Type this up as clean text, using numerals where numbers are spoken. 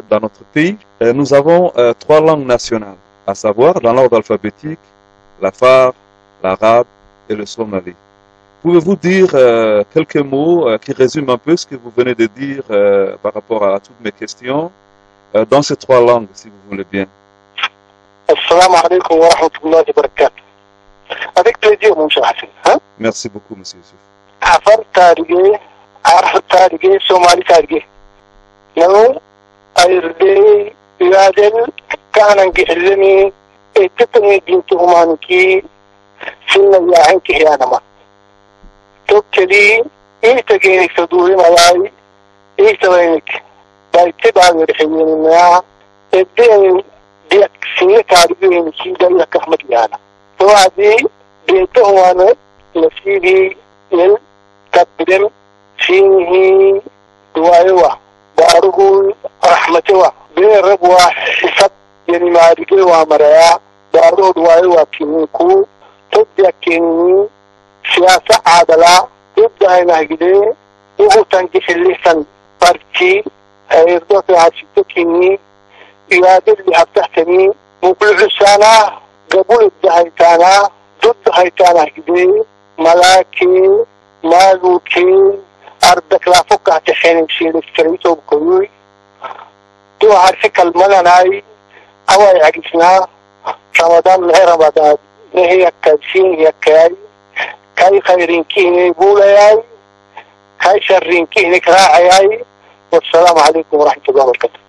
dans notre pays, nous avons trois langues nationales, à savoir dans l'ordre alphabétique, l'afar, l'arabe et le somali. Pouvez-vous dire quelques mots qui résument un peu ce que vous venez de dire par rapport à toutes mes questions dans ces trois langues, si vous voulez bien? Assalamu alaikum wa rahmatullahi wa barakatuh. Avec plaisir, mon cher Hassan. Hein? Merci beaucoup, monsieur Youssouf. Afar tarige, Arab tarige, Somali tarige. Nous, ayrdei, yadel, kanan gihilini, etitani bintuhumaniki, sinna yahanki hiyanama. توكلي إيه تجينك تدوري ملاي إيه توينك بايتبع ورحيين ما الدين ديك سنة تعرفين كيدا لك أحمد ليانا توعدي بيته أنا نسيبي للتقدم فيه دوايوة داره رحمته بين ربوة حسب يعني ما رجل ومرأة داره دوايوة كينكو تبدأ سياسة عادلة يبدأ هنا هجدي وهو تنجح اللسان بارتي يرضى في عشتكيني يادر اللي هبتحتني وكل عسانا قبول الدهيتانا ضد هيتانا هجدي ملاكي مالوكي أردك لا فقه تحين مشير السريتو بكوي تو عارفك الملناي أواي عقسنا رمضان نهي رمضان نهي الكالسين هي الكالي كاي خيرين كيني بولاي كاي شرين كيني كراعي والسلام عليكم ورحمة الله وبركاته.